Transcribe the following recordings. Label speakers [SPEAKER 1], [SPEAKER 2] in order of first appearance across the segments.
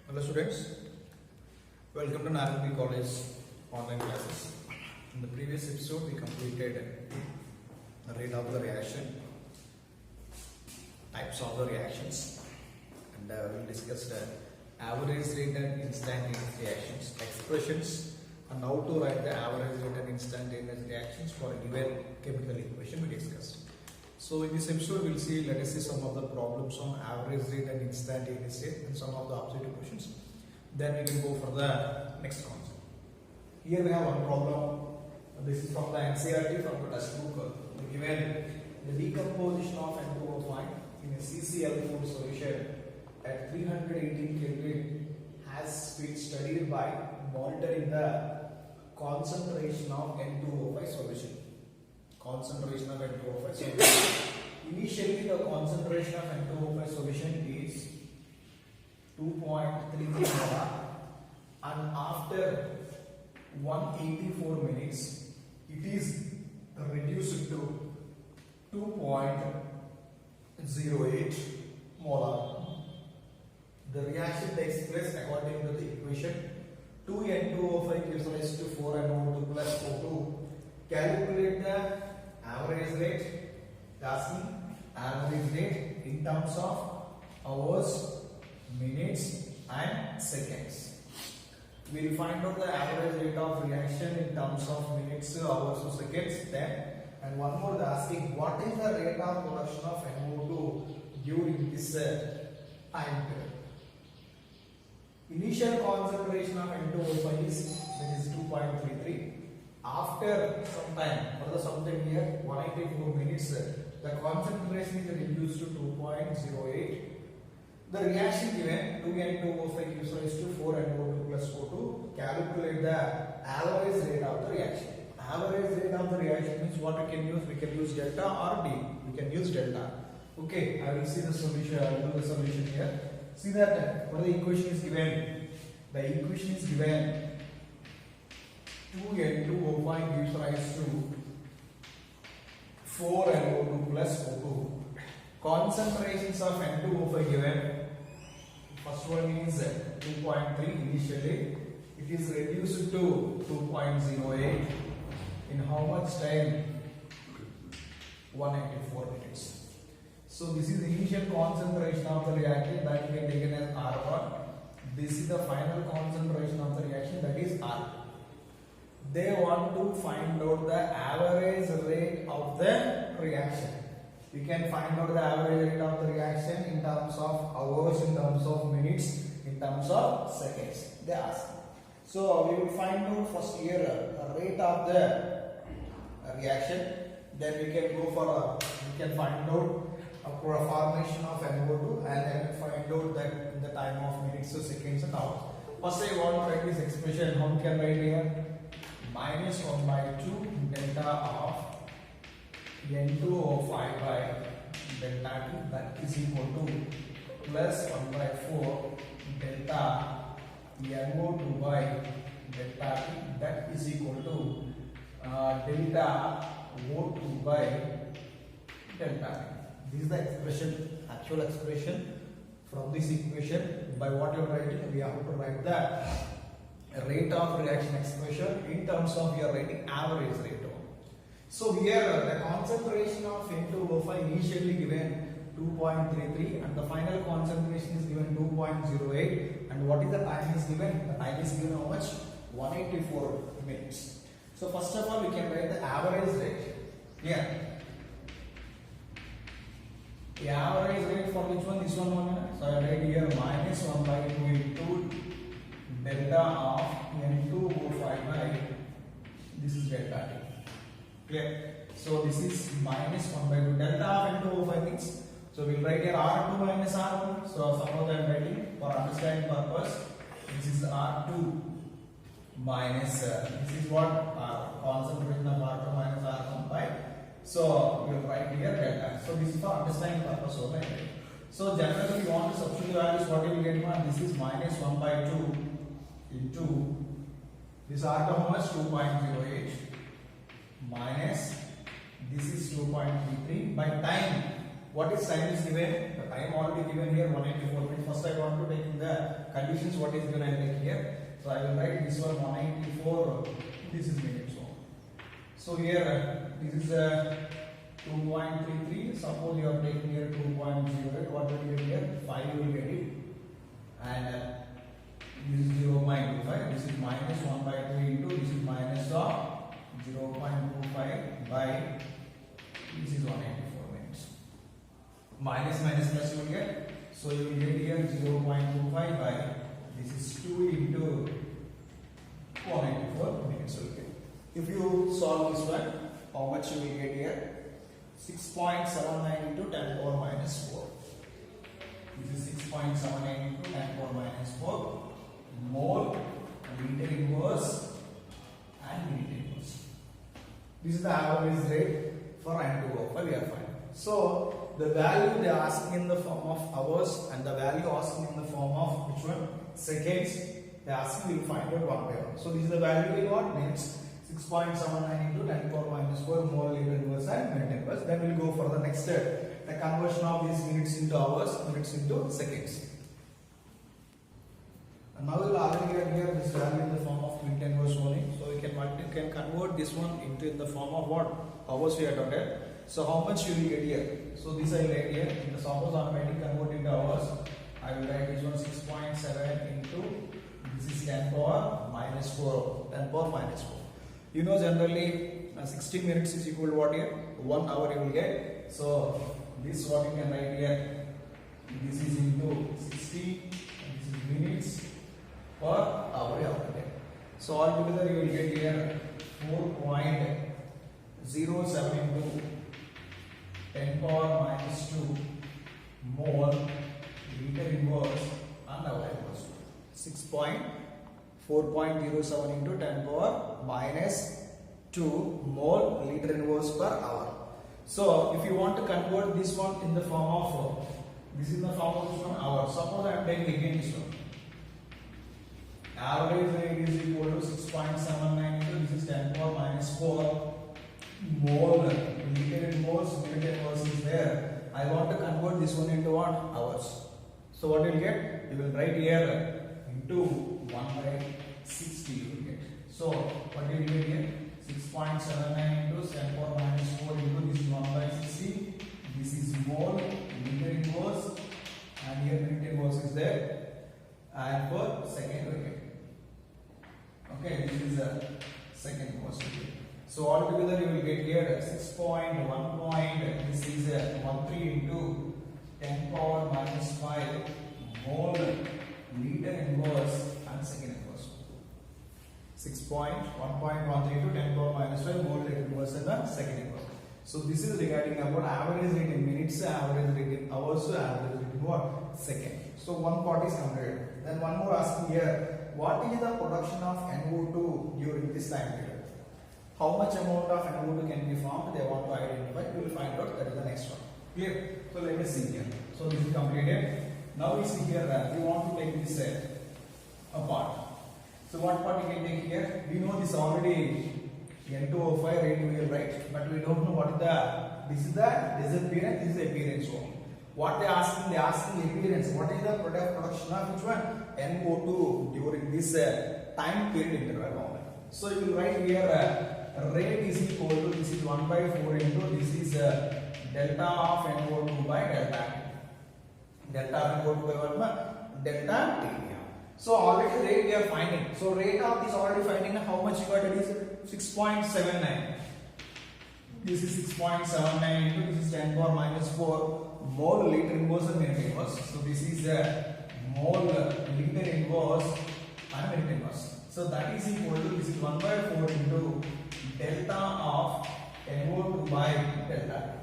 [SPEAKER 1] Hello students, welcome to Narandi College online classes. In the previous episode we completed the rate of the reaction, types of the reactions, and we discussed average rate and instantaneous reactions, expressions, and how to write the average rate and instantaneous reactions for a given chemical equation we discussed. So in this episode we'll see, let us see some of the problems on average rate and instantaneous rate and some of the objective questions. Then we can go for the next concept. Here we have one problem. This is from the NCERT, from the textbook. Given the decomposition of N2O5 in a CCl4 solution at 318 Kelvin has been studied by monitoring the concentration of N2O5 solution. Concentration of N2O5 solution. Initially, the concentration of N2O5 solution is 2.33 molar, and after 184 minutes, it is reduced to 2.08 molar. The reaction takes place according to the equation. 2N2O5 gives rise to 4NO2 plus O2. Calculate the average rate, asking average rate in terms of hours, minutes and seconds. We will find out the average rate of reaction in terms of minutes, hours or seconds then. And one more, they're asking what is the rate of production of NO2 during this time period. Initial concentration of N2O5 is 2.33. After some time, for the something here 184 minutes, the concentration is reduced to 2.08. The reaction given 2N2O5 gives rise to 4NO2 plus O2. Calculate the average rate of the reaction. Average rate of the reaction means what we can use? We can use delta or D. We can use delta. Okay, I will see the solution. I will do the solution here. See that what the equation is given. The equation is given 2N2O5 gives rise to 4NO2 plus O2. Concentrations of N2O5 given. First one is 2.3 initially. It is reduced to 2.08 in how much time? 184 minutes. So this is the initial concentration of the reactant that we can take as R1. This is the final concentration of the reaction, that is R2. They want to find out the average rate of the reaction. We can find out the average rate of the reaction in terms of hours, in terms of minutes, in terms of seconds. They ask. So we will find out first here the rate of the reaction. Then we can go for we can find out a formation of NO2, and then find out that in the time of minutes or seconds and hours. First I want to write this expression. How we can write here? Minus 1 by 2 delta of N2O5 by delta T, that is equal to plus 1 by 4 delta NO2 by delta T, that is equal to delta O2 by delta T. This is the expression, actual expression from this equation. By what you are writing, we have to write the rate of reaction expression in terms of your writing average rate. So here the concentration of N2O5 initially given 2.33 and the final concentration is given 2.08, and what is the time is given? The time is given how much? 184 minutes. So first of all we can write the average rate here. The average rate for which one? This one. So I write here minus 1 by 2 into delta of N2O5 by, this is delta T. Clear? So this is minus 1 by 2. Delta of N2O5 means, so we will write here R2 minus R1. So suppose I am writing for understanding purpose, this is R2 minus, this is what? Concentration of R2 minus R1 by, so we will write here delta. So this is for understanding purpose only. So generally we want to substitute values, what you will get? This is minus 1 by 2 into this R2 how much? 2.08 minus this is 2.33 by time. What is time is given? The time already given here 184 minutes. First I want to take in the conditions what is given I take here. So I will write this one 194. This is minutes. So here this is 2.33. Suppose you are taking here 2.08. What will you get here? 5 you will get it. And this is 0.25. This is minus 1 by 2 into this is minus of 0.25 by this is 184 minutes. Minus minus plus you will get. So you will get here 0.25 by this is 2 into 184 minutes. Okay. If you solve this one, how much you will get here? 6.79 into 10 power minus 4. This is 6.79 into 10 power minus 4 mole liter inverse and minute inverse. This is the average rate for N2O5 we are finding. So the value they are asking in the form of hours and the value asking in the form of which one? Seconds. They are asking, we will find out one by one. So this is the value we got, means 6.79 into 10 power minus 4 mole liter inverse and minute inverse. Then we will go for the next step, the conversion of these minutes into hours, minutes into seconds. And now we will already get here this value in the form of minute inverse only. So we can convert this one into in the form of what? Hours we have done here. So how much you will get here? So this I will write here. In the suppose I am writing convert into hours. I will write this one 6.7 into this is 10 power minus 4. 10 power minus 4. You know generally 60 minutes is equal to what here? 1 hour you will get. So this what you can write here. This is into 60 and this is minutes per hour you have to get. So altogether you will get here 4.07 into 10 power minus 2 mole liter inverse and hour inverse. 4.07 into 10 power minus 2 mole liter inverse per hour. So if you want to convert this one in the form of this is the form of this one hour. Suppose I am taking again this one. Average rate is equal to 6.79 into this is 10 power minus 4 mole liter inverse minute inverse is there. I want to convert this one into what? Hours. So what you will get? You will write here into 1 by 60 you will get. So what do you get here? 6.79 into 10 power minus 4 into this is 1 by 60. This is mole liter inverse and here minute inverse is there. And for second we get. Okay, this is a second inverse. So altogether you will get here 6.1 point. This is 13 into 10 power minus 5 mole liter inverse and second inverse. 6.1.13 to 10 power minus 5 mole liter inverse and the second inverse. So this is regarding about average rate in minutes, average rate in hours, average rate in what? Second. So one part is completed. Then one more asking here, what is the production of NO2 during this time period? How much amount of NO2 can be formed? They want to identify. We will find out. That is the next one. Clear? So let me see here. So this is completed. Now we see here that we want to take this apart. So what part we can take here? We know this already N2O5 rate we will write, but we don't know what is the. This is the disappearance. This is the appearance one. What they asking? They asking appearance. What is the production of which one? NO2 during this time period interval. So you will write here rate is equal to this is 1 by 4 into this is delta of NO2 by delta T. Delta of NO2 by what? Delta T. So already rate we are finding. So rate of this already finding how much you got? It is 6.79. This is 6.79 into this is 10 power minus 4 mole liter inverse and minute inverse. So this is mole liter inverse and minute inverse. So that is equal to this is 1 by 4 into delta of NO2 by delta.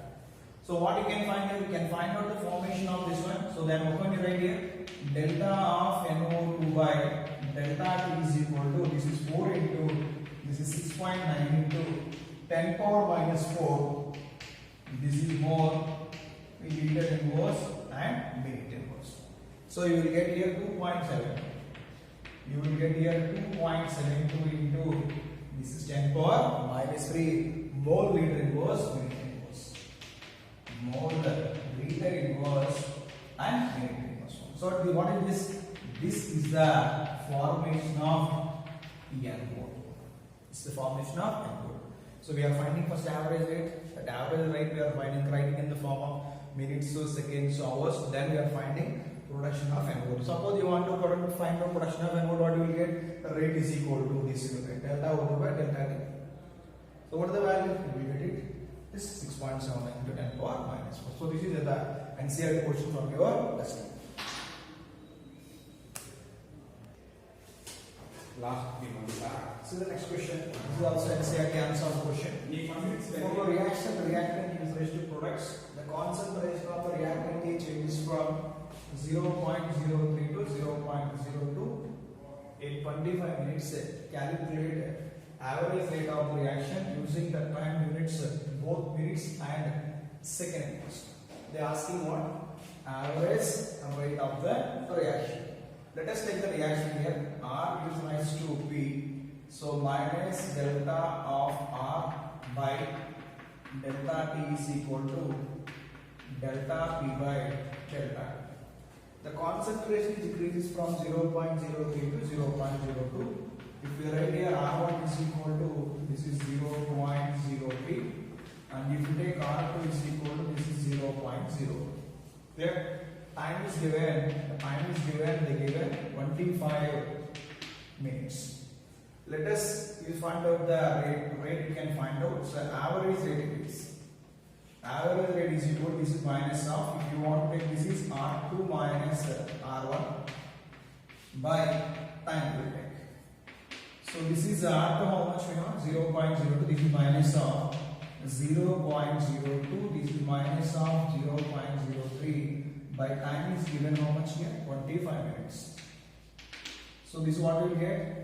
[SPEAKER 1] So what you can find here? We can find out the formation of this one. So then what can you write here? Delta of NO2 by delta T is equal to this is 4 into this is 6.9 into 10 power minus 4. This is more liter inverse and minute inverse. So you will get here 2.7. You will get here 2.72 into this is 10 power minus 3 mole liter inverse minute inverse. Mole liter inverse and minute inverse. So what is this? This is the formation of N mode. It's the formation of N mode. So we are finding first average rate. That average rate we are writing in the form of minutes to seconds to hours. Then we are finding production of N mode. Suppose you want to find the production of N mode, what you will get? The rate is equal to this unit, delta over by delta T. So what is the value? We will get it. This 6.79 into 10 power minus 4. So this is the NCERT question from your testing.
[SPEAKER 2] Last 3 months.
[SPEAKER 1] So the next question. This is also NCERT answer question. For the reaction, the reactant is raised to products. The concentration of the reactant changes from 0.03 to 0.02. In 25 minutes, calculate average rate of reaction using the time units, both minutes and seconds. They are asking what? Average rate of the reaction. Let us take the reaction here. R is raised to P. So minus delta of R by delta T is equal to delta P by delta. The concentration decreases from 0.03 to 0.02. If we write here R1 is equal to, this is 0.03, and if you take R2 is equal to, this is 0.0. Clear? Time is given, they given 25 minutes. Let us find out the rate we can find out. So average rate is. Average rate is equal, this is minus of, if you want to take this is R2 minus R1 by time we take. So this is R2 how much we know? 0.02, this is minus of 0.02, this is minus of 0.03 by time is given how much here? 25 minutes. So this is what we will get?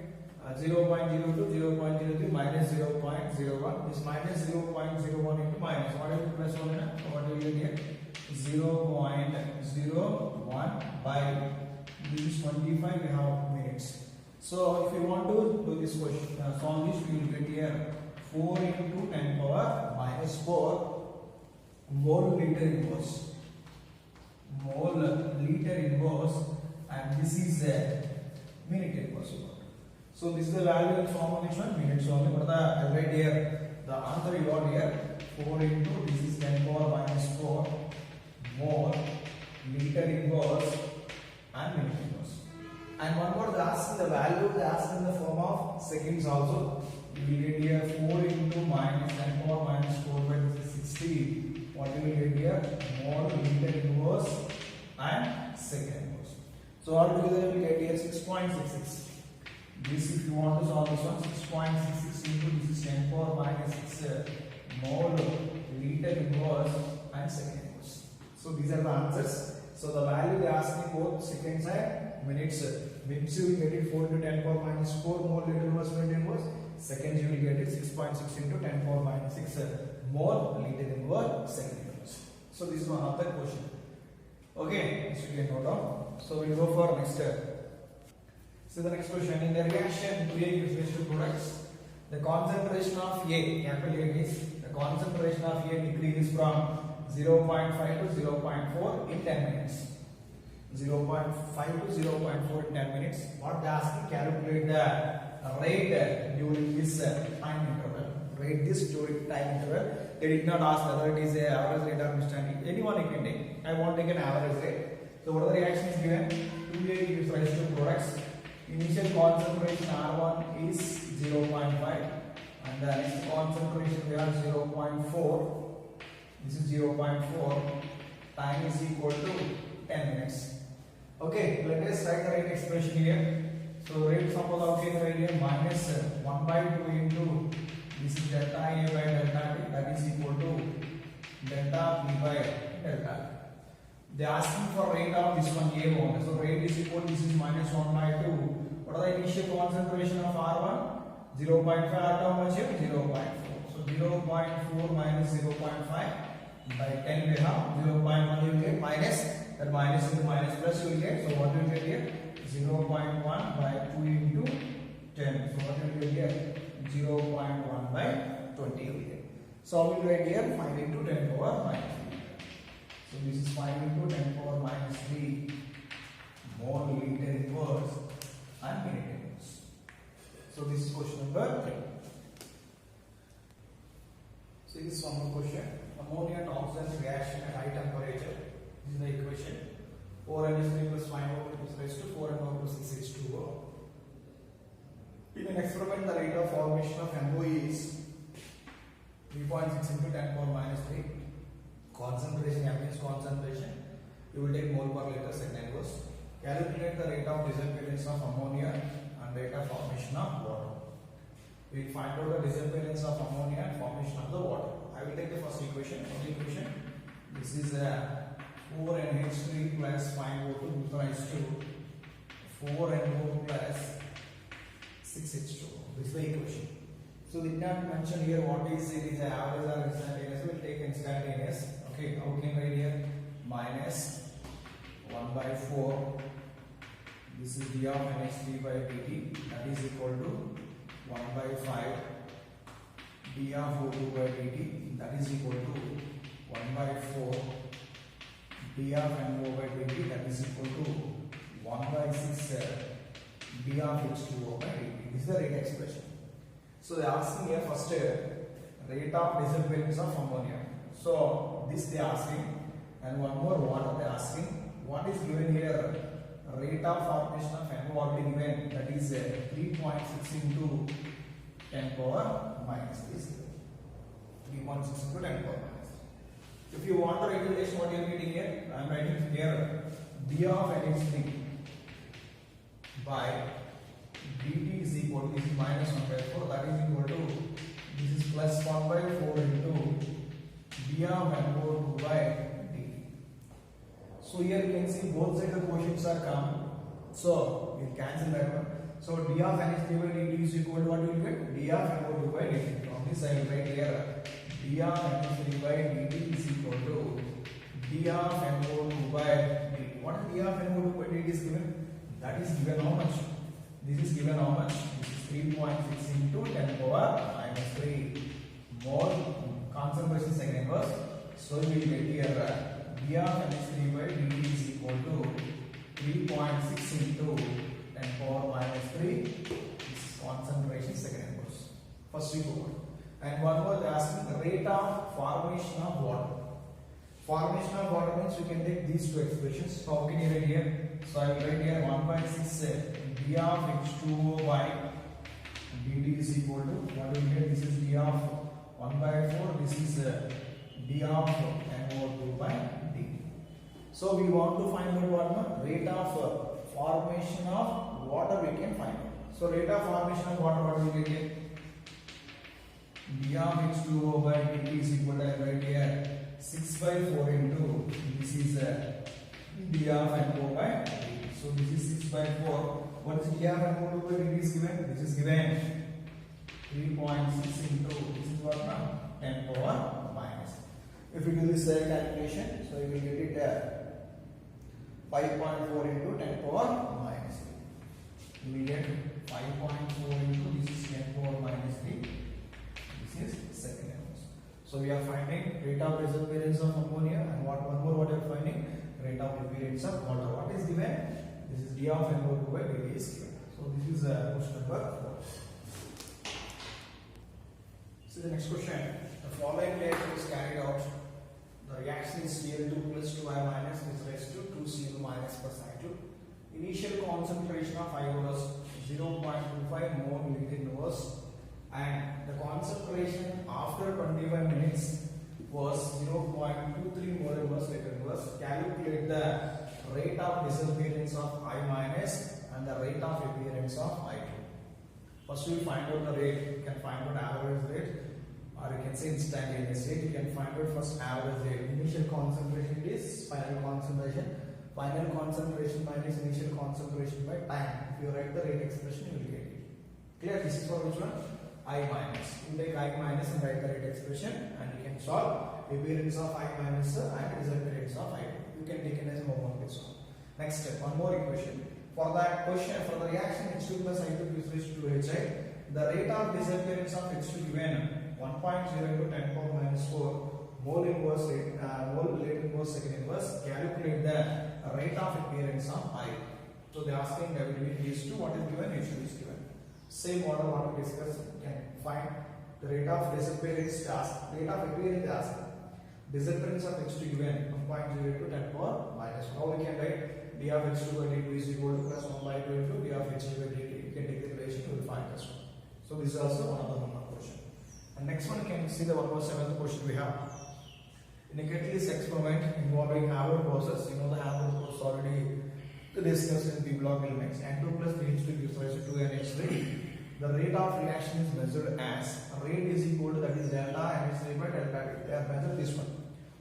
[SPEAKER 1] 0.02, 0.03 minus 0.01. This minus 0.01 into minus. What is plus 1? So what will you get? 0.01 by this is 25 we have minutes. So if you want to do this question, solve this, we will get here 4 into 10 power minus 4 mole liter inverse. Mole liter inverse, and this is a minute inverse. So this is the value in form of which one? Minutes only. But I'll write here the answer you got here 4 into this is 10 power minus 4 mole liter inverse and minute inverse. And one more, they ask the value, they ask in the form of seconds also. You will get here 4 into minus 10 power minus 4 by 60. What you will get here? Mole liter inverse and second inverse. So altogether you will get here 6.66. This, if you want to solve this one, 6.66 into this is 10 power minus 6 mole liter inverse and second inverse. So these are the answers. So the value they ask me both seconds and minutes. Minutes you will get it 4 into 10 power minus 4 mole liter inverse minute inverse. Seconds you will get it 6.6 into 10 power minus 6 mole liter inverse second inverse. So this is one of the question. Okay, this you can note down. So we will go for next step. So the next question, in the reaction to A is raised to products, the concentration of A, capital A is, the concentration of A decreases from 0.5 to 0.4 in 10 minutes. 0.5 to 0.4 in 10 minutes. What they ask, calculate the rate during this time interval. Rate this during time interval. They did not ask whether it is a average rate or instant. Anyone you can take. I want to take an average rate. So what are the reactions given? 2A gives rise to products. Initial concentration R1 is 0.5 and the next concentration we have 0.4. This is 0.4. Time is equal to 10 minutes. Okay, let us write the rate expression here. So rate suppose of right here minus 1 by 2 into this is delta A by delta T, that is equal to delta P by delta. They are asking for rate of this one A1. So rate is equal, this is minus 1 by 2. What are the initial concentration of R1? 0.5, how much here? 0.4. So 0.4 minus 0.5 by 10 we have 0.1 you will get minus, that minus into minus plus you will get. So what you will get here? 0.1 by 2 into 10. So what you will get here? 0.1 by 20 you will get. So we will write here 5 into 10 power minus 3. So this is 5 into 10 power minus 3 mole liter inverse number 3. So this is one more question. Ammonia and oxygen reaction at high temperature. This is the equation. 4NH3 plus 5O is raised to 4NO plus 6H2O. In an experiment, the rate of formation of MOE is 3.6 into 10 power minus 3. Concentration, M is concentration. You will take mole per liter second inverse. Calculate the rate of disappearance of ammonia and rate of formation of water. We will find out the disappearance of ammonia and formation of the water. I will take the first equation. This is 4NH3 plus 5O2 equals to 4NO plus 6H2O. This is the equation. So did not mention here what is it is average or instantaneous. We will take instantaneous. Okay, how can I write here? Minus 1 by 4. This is d of NH3 by dt, that is equal to 1 by 5 d of O2 by dt, that is equal to 1 by 4 d of NO by dt, that is equal to 1 by 6 d of H2O by dt. This is the rate expression. So they are asking here first rate of disappearance of ammonia. So this they are asking, and one more what they are asking. What is given here? Rate of formation of MO already given, that is 3.6 into 10 power minus 3. 3.6 into 10 power minus 3. If you want the regulation, what you are getting here? I am writing here d of NH3 by dt is equal to, this is minus 1 by 4, that is equal to, this is plus 1 by 4 into d of NO2 by dt. So here you can see both sides of the quotients are common. So we will cancel that one. So d of NH3 by dt is equal to what you will get? D of NO2 by dt. From this I will write here d of NH3 by dt is equal to d of NO2 by dt. What is d of NO2 by dt is given? That is given how much? This is given how much? This is 3.6 into 10 power minus 3 more concentration second inverse. So we will get here d of NH3 by dt is equal to 3.6 into 10 power minus 3. This is concentration second inverse. First we go on. And one more they are asking the rate of formation of water. Formation of water means you can take these two expressions. So how can you write here? So I will write here 1 by 6 d of H2O by dt is equal to what we get? This is d of 1 by 4. This is d of NO2 by dt. So we want to find out what rate of formation of water we can find out. So rate of formation of water, what we get here? d of H2O by dt is equal to right here 6 by 4 into this is d of NO by dt. So this is 6 by 4. What is d of NO2 by dt is given? This is given 3.6 into this is what now 10 power minus. If you do this calculation, so you will get it 5.4 into 10 power minus 3. You will get 5.4 into this is 10 power minus 3. This is second inverse. So we are finding rate of disappearance of ammonia, and one more what we are finding? Rate of appearance of water. What is given? This is d of NO2 by dt is given. So this is question number 4. So the next question. The following reaction is carried out. The reaction is Cl2 plus 2I minus is raised to 2Cl minus plus I2. Initial concentration of I was 0.25 mole liter inverse, and the concentration after 25 minutes was 0.23 mole inverse liter inverse. Calculate the rate of disappearance of I minus and the rate of appearance of I2. First we find out the rate. You can find out average rate, or you can say instantaneous rate. You can find out first average rate. Initial concentration is final concentration. Final concentration minus initial concentration by time. If you write the rate expression, you will get it. Clear? This is for which one? I minus. You take I minus and write the rate expression, and you can solve appearance of I minus and disappearance of I2. You can take it as homework this one. Next step, one more equation. For that question, for the reaction H2 plus I2 is raised to HI, the rate of disappearance of H2 given 1.0 into 10 power minus 4 mole inverse rate, mole late inverse second inverse. Calculate the rate of appearance of I. So they are asking between these two, what is given? H2 is given. Same order what we discussed, you can find the rate of disappearance task, rate of appearance task, disappearance of h2 given 1.0 to 10 power minus 1. Now we can write d of h2 by dt is equal to plus 1 by 2 into d of h2 by dt. You can take the relation, you will find this one. So this is also one of the number question. And next one, you can see the 1.7th question we have. In a catalyst experiment involving Haber process, you know the Haber process already discussed in P block elements. N2 plus H2 gives rise to 2 NH3. The rate of reaction is measured as rate is equal to, that is delta NH3 by delta T. They have measured this one.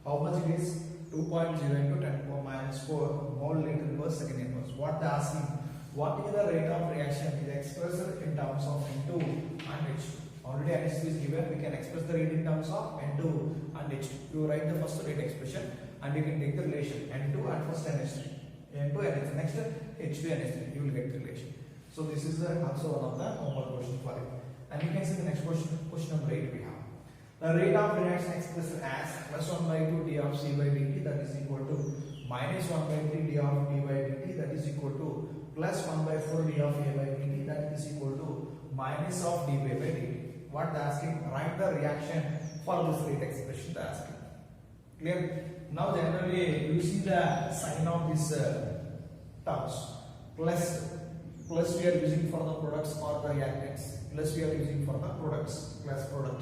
[SPEAKER 1] How much it is? 2.0 into 10 power minus 4 mole liter per second inverse. What they are asking? What is the rate of reaction is expressed in terms of N2 and H2. Already NH3 is given, we can express the rate in terms of N2 and H2. You write the first rate expression and you can take the relation N2 and first NH3. N2 NH3, next H2 NH3, you will get the relation. So this is also one of the homework question for it. And you can see the next question, question number 8 we have. The rate of reaction expressed as plus 1 by 2 d of C by dt, that is equal to minus 1 by 3 d of d by dt, that is equal to plus 1 by 4 d of A by dt, that is equal to minus of d by dt. What they are asking? Write the reaction for this rate expression they are asking. Clear? Now generally you see the sign of this terms. Plus we are using for the products or the reactants. Plus we are using for the products. Plus product.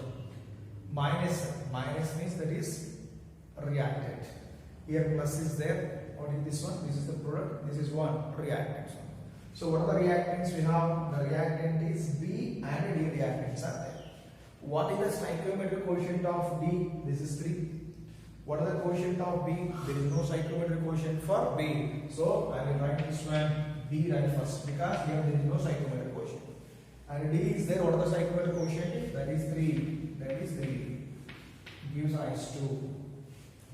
[SPEAKER 1] Minus means that is reactant. Here plus is there. What is this one? This is the product. This is one reactant. So what are the reactants we have? The reactant is B and D reactants are there. What is the stoichiometric coefficient of D? This is 3. What is the coefficient of B? There is no stoichiometric coefficient for B. So I will write this one D right first because here there is no stoichiometric coefficient. And D is there. What is the stoichiometric coefficient? That is 3. That is 3. Gives rise to.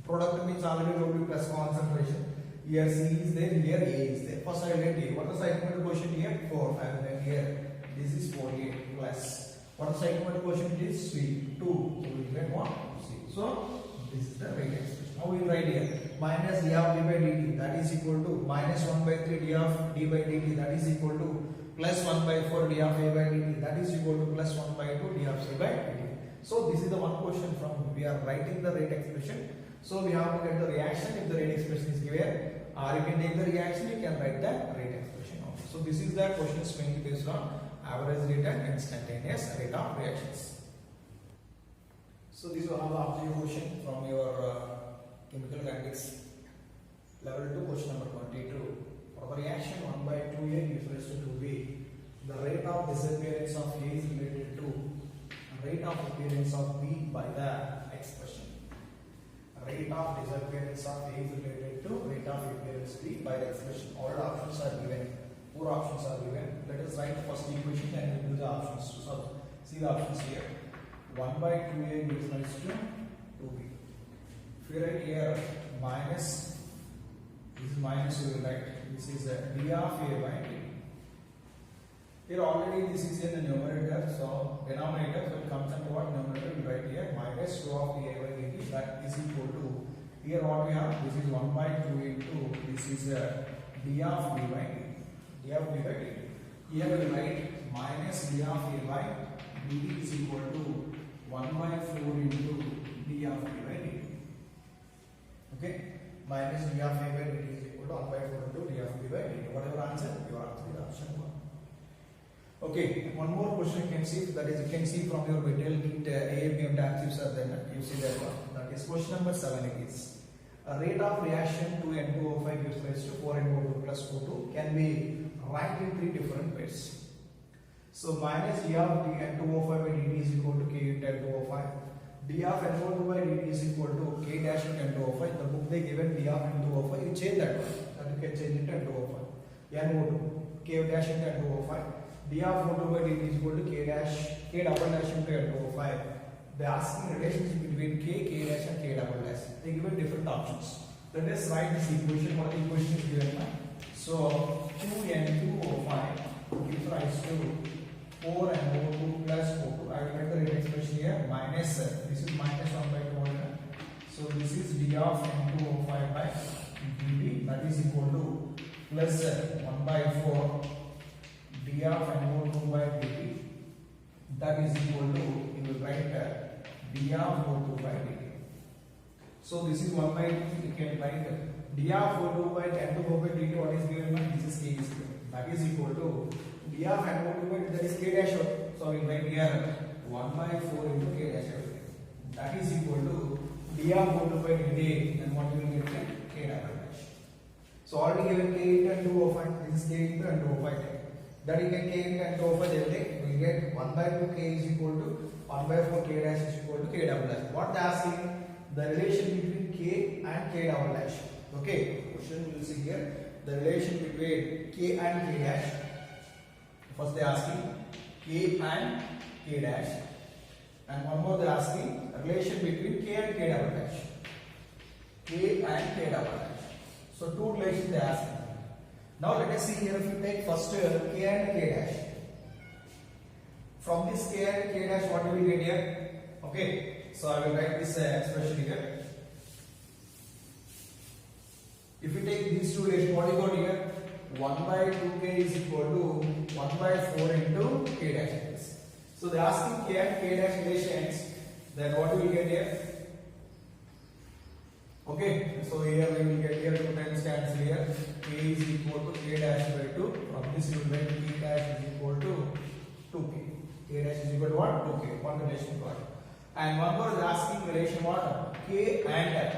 [SPEAKER 1] Product means already told you plus concentration. Here C is there, here A is there. First I will get A. What is the stoichiometric coefficient here? 4. I will get here. This is 48 plus. What is the stoichiometric coefficient is 3. 2. So we will get 1. C. So this is the rate expression. Now we will write here minus d of d by dt, that is equal to minus 1 by 3 d of d by dt, that is equal to plus 1 by 4 d of A by dt, that is equal to plus 1 by 2 d of C by dt. So this is the one question from we are writing the rate expression. So we have to get the reaction if the rate expression is given, or you can take the reaction, you can write the rate expression also. So this is the question is mainly based on average rate and instantaneous rate of reactions. So this is one of the optional question from your chemical kinetics level 2 question number 22. For the reaction 1 by 2A gives rise to 2B, the rate of disappearance of A is related to rate of appearance of B by the expression. Rate of disappearance of A is related to rate of appearance B by the expression. All the options are given. 4 options are given. Let us write the first equation and we'll do the options. So see the options here. 1 by 2A gives rise to 2B. If you write here minus, this is minus, you will write this is d of A by D. Here already this is in the numerator, so denominator will come to what numerator we write here minus 2 of A by dt, that is equal to, here what we have, this is 1 by 2 into, this is d of B by dt. D of B by dt. Here we will write minus d of A by dt is equal to 1 by 4 into d of B by dt. Okay, minus d of A by dt is equal to 1 by 4 into d of B by dt. Whatever answer, you answer the option 1. Okay, one more question you can see, that is you can see from your material kit AAPM actives are there, you see that one. That is question number 7 it is. A rate of reaction to N2O5 gives rise to 4NO2 plus O2 can be write in 3 different ways. So minus d of N2O5 by dt is equal to K into N2O5. D of NO2 by dt is equal to K dash into N2O5. The book they given D of N2O5, you change that one. That you can change into N2O5. NO2, K dash into N2O5. D of O2 by dt is equal to K double dash into N2O5. They are asking relationship between K dash and K double dash. They given different options. Let us write this equation. What the equation is given now? So 2N2O5 gives rise to 4NO2 plus O2. I will write the rate expression here minus, this is minus 1 by 2. So this is D of N2O5 by dt, that is equal to plus 1 by 4 d of NO2 by dt So this is 1 by you can write d of 2 by n to 4 by dt. What is given? This is k is given. That is equal to d of n over 2 by that is k dash. So we write here 1 by 4 into k dash. That is equal to d of 2 by dt. Then what you will get? K double dash. So already given k into n to 5. This is k into n to 5. That you get k into n to 5. Then we get 1 by 2 k is equal to 1 by 4 k dash is equal to k double dash. What they are asking? The relation between k and k double dash. Okay, question you will see here the relation between k and k dash. First they are asking k and k dash, and one more they are asking relation between k and k double dash. K and k double dash. So two relations they are asking. Now let us see here if you take first k and k dash. From this k and k dash, what do we get here? Okay, so I will write this expression here. If you take these two relations, what do you got here? 1 by 2k is equal to 1 by 4 into k dash. So they are asking k and k dash relations. Then what do we get here? Okay, so here we will get here 2 times cancel here. K is equal to k dash by 2. From this you will get k dash is equal to 2k. K dash is equal to what? 2k. One relation got. And one more is asking relation what? K and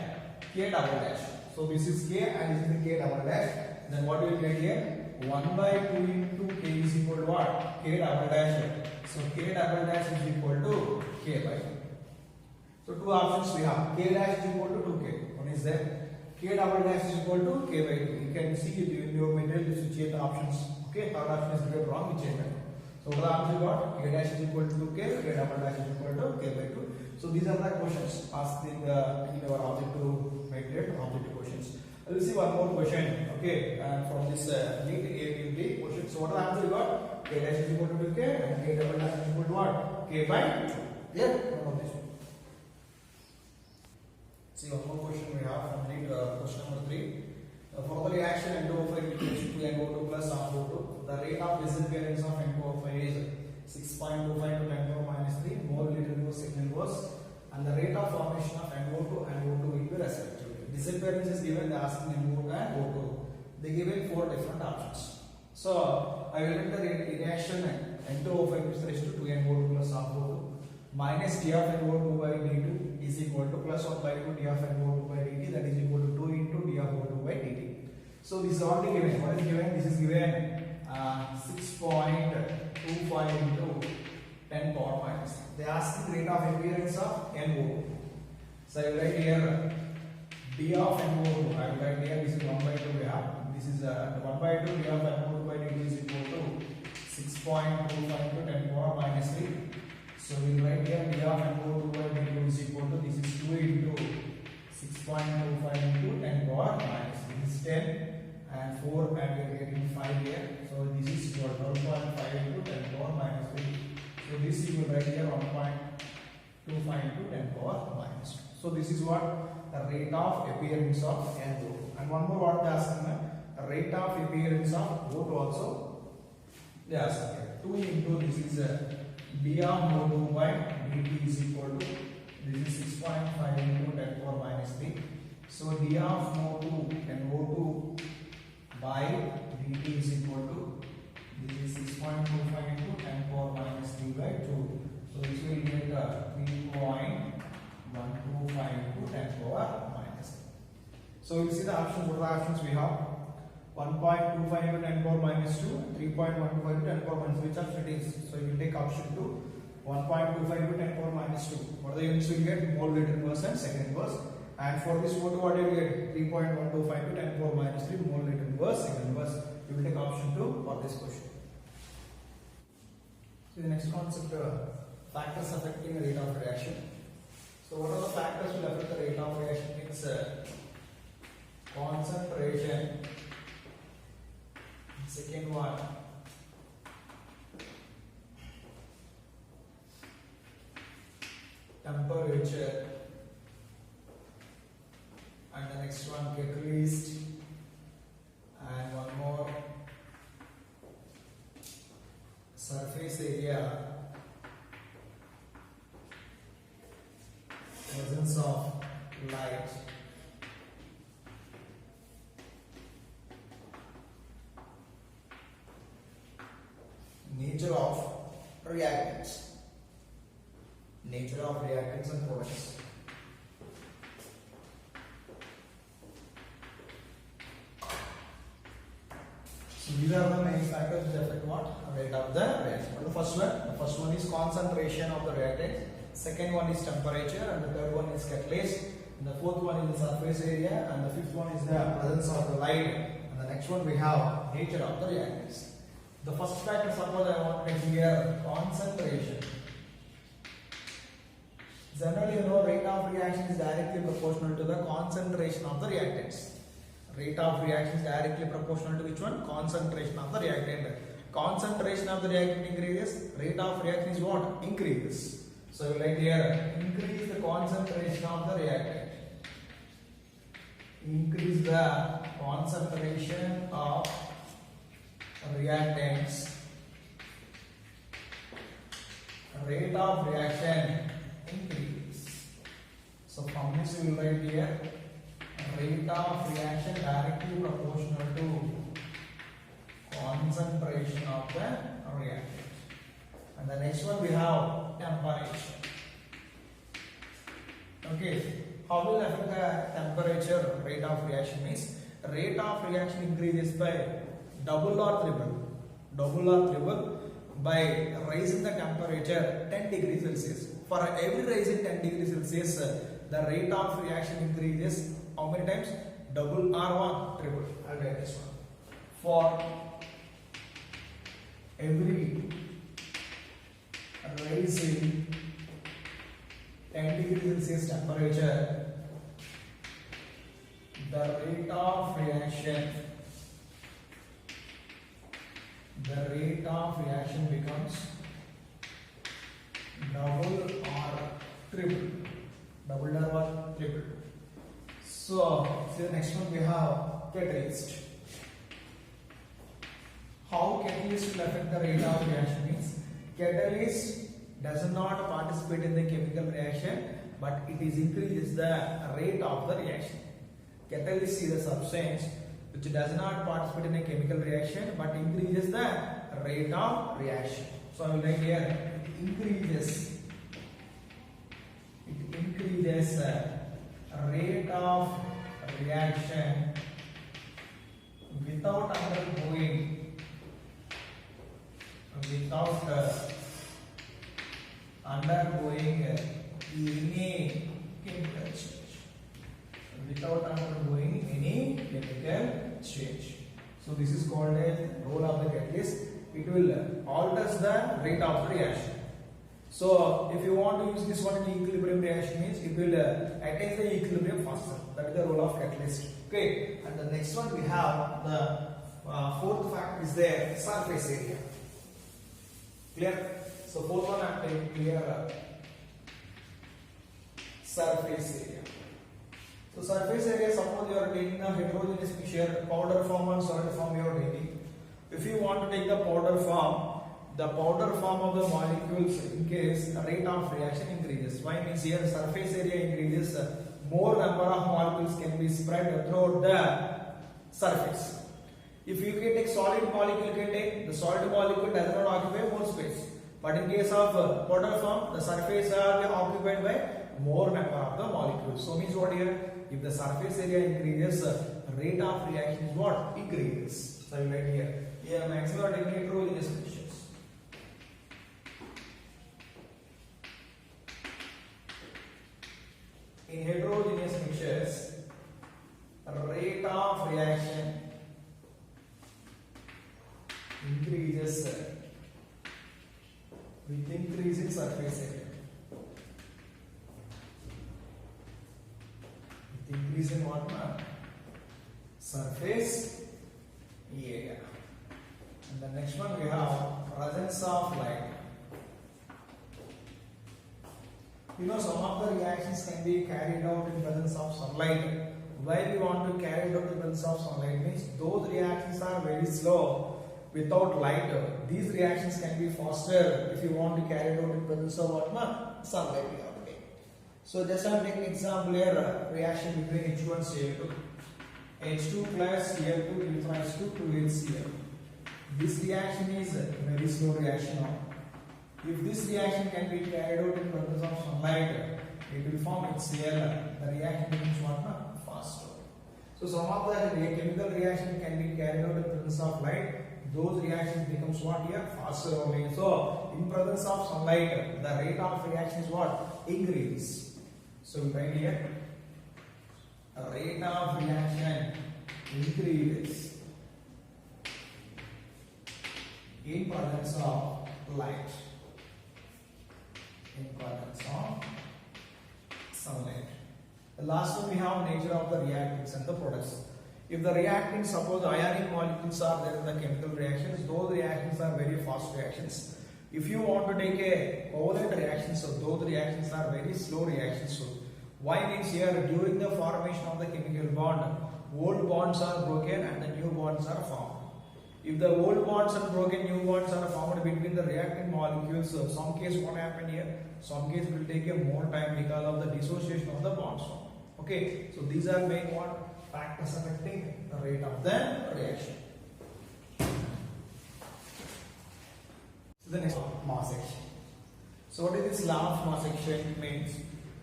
[SPEAKER 1] k double dash. So this is k and this is the k double dash. Then what will get here? 1 by 2 into k is equal to what? K double dash. So k double dash is equal to k by 2. So two options we have. K dash is equal to 2k. What is that? K double dash is equal to k by 2. You can see in your material you should change the options. Okay, third option is get wrong, we change that. So what the answer got? K dash is equal to 2k, k double dash is equal to k by 2. So these are the questions asked in our objective material, objective questions. We will see one more question. Okay, and from this NEET ABMD question. So what the answer you got? K dash is equal to 2k and k double dash is equal to what? K by 2. Yeah, one of this one. See one more question we have from NEET question number 3. For the reaction N2O5 equals to NO2 plus R2, the rate of disappearance of N2O5 is 6.25 to 10 power minus 3 mole liter per second inverse, and the rate of formation of NO2 and O2 will be respectively. Disappearance is given, they are asking NO2 and O2. They given 4 different options. So I will write the reaction N2O5 is raised to 2NO2 plus R2 minus d of NO2 by d2 is equal to plus 1 by 2 d of NO2 by dt, that is equal to 2 into d of O2 by dt. So this is already given. What is given? This is given 6.25 into 10 power minus. They ask the rate of appearance of NO2. So I will write here d of NO2. I will write here this is 1 by 2 we have. This is 1 by 2 d of NO2 by dt is equal to 6.25 into 10 power minus 3. So we will write here d of NO2 by dt is equal to this is 2 into 6.25 into 10 power minus 3. This is 10 and 4 and we are getting 5 here. So this is 12.5 into 10 power minus 3. So this you will write here 1.25 into 10 power minus 2. So this is what the rate of appearance of NO2. And one more what they are asking, the rate of appearance of O2 also they are asking here. 2 into this is d of O2 by dt is equal to this is 6.5 into 10 power minus 3. So d of O2 and O2 by dt is equal to this is 6.25 into 10 power minus 3 by 2. So this will get 3.125 into 10 power minus 3. So you see the options. What are the options we have? 1.25 into 10 power minus 2 and 3.125 into 10 power minus 3. Which option it is? So you will take option 2, 1.25 into 10 power minus 2. What are the units we get? Mole liter inverse and second inverse. And for this O2 what do you get? 3.125 to 10 power minus 3 mole liter inverse, second inverse. You will take option 2 for this question. So the next concept, factors affecting the rate of reaction. So what are the factors will affect the rate of reaction? It's concentration. Second one, temperature. And the next one, catalyst, and one more, surface area, presence of light. Nature of reactants. Nature of reactants and products. So these are the main factors which affect what? Rate of the reaction. The first one is concentration of the reactant. Second one is temperature, and the third one is catalyst. And the fourth one is the surface area, and the fifth one is the presence of the light. And the next one we have nature of the reactants. The first factor, suppose I want to here concentration. Generally, you know, rate of reaction is directly proportional to the concentration of the reactants. Rate of reaction is directly proportional to which one? Concentration of the reactant. Concentration of the reactant increases, rate of reaction is what? Increases. So you write here, increase the concentration of the reactant. Increase the concentration of reactants. Rate of reaction increase. So from this you will write here, rate of reaction directly proportional to concentration of the reactant. And the next one we have temperature. Okay, how will affect the temperature rate of reaction means rate of reaction increases by double or triple by raising the temperature 10 degrees Celsius. For every rise in 10 degrees Celsius, the rate of reaction increases how many times? Double or one? Triple. I'll write this one. For every rise in 10 degrees Celsius temperature, the rate of reaction becomes double or triple. Double or what? Triple. So the next one we have catalyst. How catalyst will affect the rate of reaction means catalyst does not participate in the chemical reaction, but it is increases the rate of the reaction. Catalyst is a substance which does not participate in a chemical reaction but increases the rate of reaction. So I will write here it increases rate of reaction without undergoing any chemical change. Without undergoing any chemical change. So this is called as role of the catalyst. It will alters the rate of the reaction. So if you want to use this one in equilibrium reaction means it will attain the equilibrium faster. That is the role of catalyst. Okay. And the next one we have the fourth factor is there, surface area. Clear? So fourth one I am taking clear surface area. So surface area, suppose you are taking a heterogeneous mixture, powder form and solid form you are taking. If you want to take the powder form of the molecules in case rate of reaction increases. Why means here surface area increases, more number of molecules can be spread throughout the surface. If you can take solid molecule, you can take the solid molecule does not occupy more space. But in case of powder form, the surface are occupied by more number of the molecules. So means what here? If the surface area increases, rate of reaction is what? Increases. So I will write here. Here maximum are taking heterogeneous mixtures. In heterogeneous mixtures, rate of reaction increases with increase in surface area. With increase in what? Surface area. And the next one we have presence of light. You know, some of the reactions can be carried out in presence of sunlight. Why we want to carry it out in presence of sunlight means those reactions are very slow without light. These reactions can be faster if you want to carry it out in presence of what? Sunlight. So just I'm taking example here, reaction between H1 and Cl2. H2 plus Cl2 gives rise to 2HCl. This reaction is a very slow reaction now. If this reaction can be carried out in presence of sunlight, it will form HCl. The reaction becomes what? Faster. So some of the chemical reaction can be carried out in presence of light. Those reactions becomes what here? Faster only. So in presence of sunlight, the rate of reaction is what? Increase. So we write here, a rate of reaction increases in presence of light. In presence of sunlight. The last one we have nature of the reactants and the products. If the reactants, suppose ionic molecules are there in the chemical reactions, those reactions are very fast reactions. If you want to take a covalent reaction, so those reactions are very slow reactions. So why means here during the formation of the chemical bond, old bonds are broken and the new bonds are formed. If the old bonds are broken, new bonds are formed between the reactant molecules. So some case what happen here? Some case will take a more time because of the dissociation of the bonds. Okay, so these are main what factors affecting the rate of the reaction. The next mass action. So what is this law of mass action? It means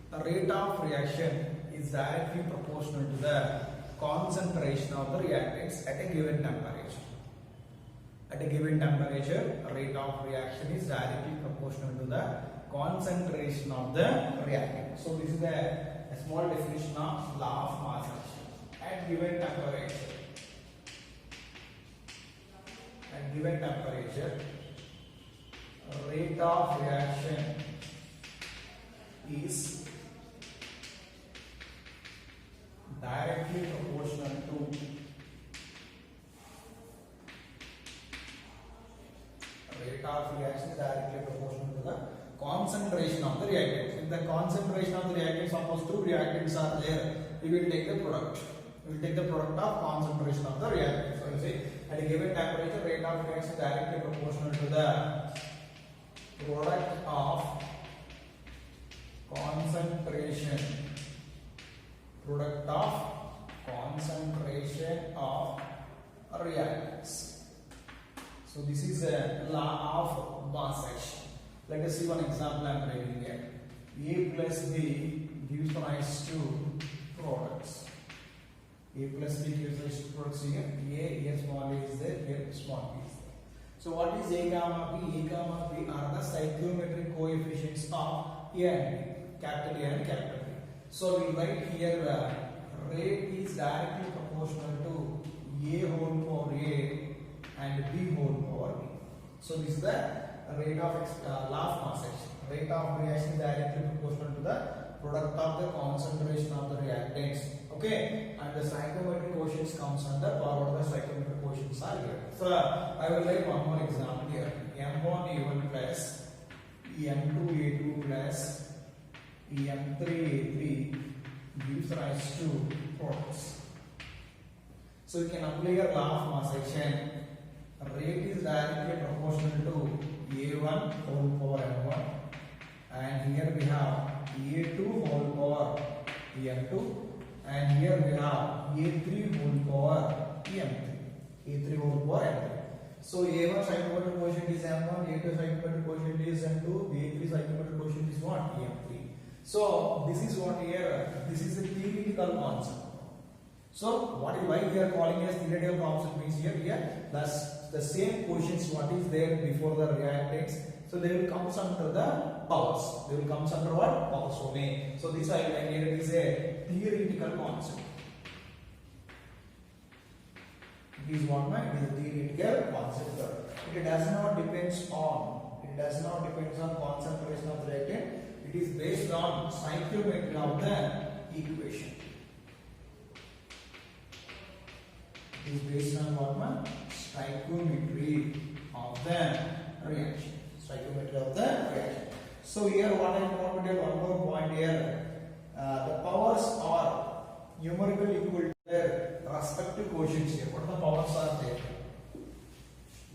[SPEAKER 1] the rate of reaction is directly proportional to the concentration of the reactants at a given temperature. At a given temperature, rate of reaction is directly proportional to the concentration of the reactant. So this is a small definition of law of mass action. At given temperature, rate of reaction is directly proportional to the concentration of the reactants. If the concentration of the reactants, suppose two reactants are there, we will take the product. We will take the product of concentration of the reactants. So you see, at a given temperature, rate of reaction is directly proportional to the product of concentration of reactants. So this is a law of mass action. Let us see one example I am writing here. A plus B gives rise to products. A plus B gives rise to products here. A small a is there, here small b is there. So what is A comma B? A comma B are the stoichiometric coefficients of A and B, capital A and capital B. So we write here rate is directly proportional to A whole power A and B whole power B. So this is the rate of law of mass action. Rate of reaction is directly proportional to the product of the concentration of the reactants. Okay, and the stoichiometric quotients comes under power. The stoichiometric quotients are here. So I will write one more example here. M1A1 plus M2A2 plus M3A3 gives rise to products. So you can apply your law of mass action. Rate is directly proportional to A1 whole power M1, and here we have A2 whole power M2, and here we have A3 whole power M3. A3 whole power M3. So A1 stoichiometric quotient is M1, A2 stoichiometric quotient is M2, A3 stoichiometric quotient is what? M3. So this is what here, this is a theoretical concept. So what is why we are calling as theoretical concept means here plus the same quotients what is there before the reactants. So they will come under the powers. They will come under what? Powers only. So this I here it is a theoretical concept. It is what my it is a theoretical concept. It does not depends on concentration of the reactant. It is based on stoichiometry of the equation. It is based on what my stoichiometry of the reaction. Stoichiometry of the reaction. So here what I want to do one more point here. The powers are numerically equal to their respective quotients here. What the powers are there?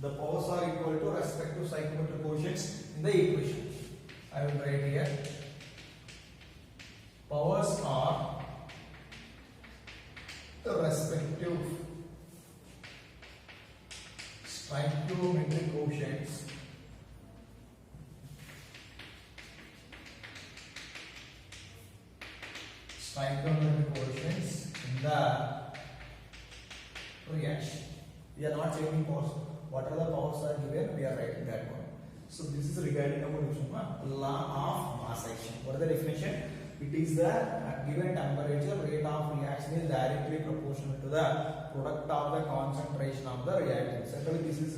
[SPEAKER 1] The powers are equal to respective stoichiometric quotients in the equation. I will write here Powers are the respective stoichiometric quotients in the reaction. We are not changing powers. What are the powers are given? We are writing that one. So this is regarding about law of mass action. What is the definition? It is the given temperature rate of reaction is directly proportional to the product of the concentration of the reactant. Certainly this is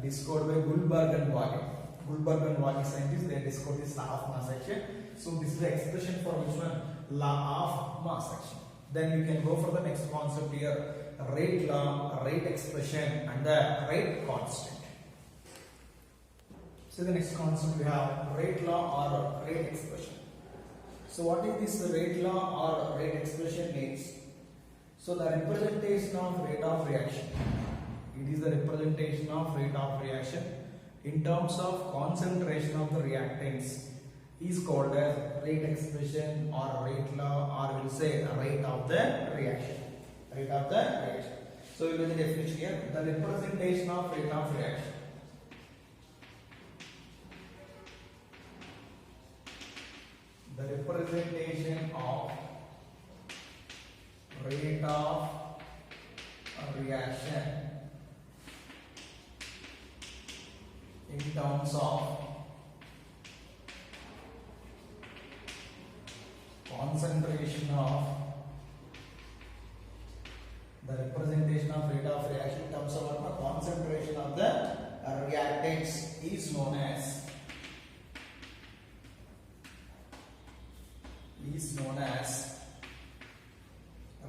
[SPEAKER 1] discovered by Goldberg and Waage. Goldberg and Waage scientists, they discovered this law of mass action. So this is the expression for which one? Law of mass action. Then we can go for the next concept here. Rate law, rate expression and the rate constant. So the next concept we have rate law or rate expression. So what is this rate law or rate expression means? So the representation of rate of reaction. It is the representation of rate of reaction in terms of concentration of the reactants is called as rate expression or rate law, or we'll say rate of the reaction. Rate of the reaction. So we will the definition here. The representation of rate of reaction. The representation of rate of reaction in terms of concentration of the representation of rate of reaction in terms of what the concentration of the reactants is known as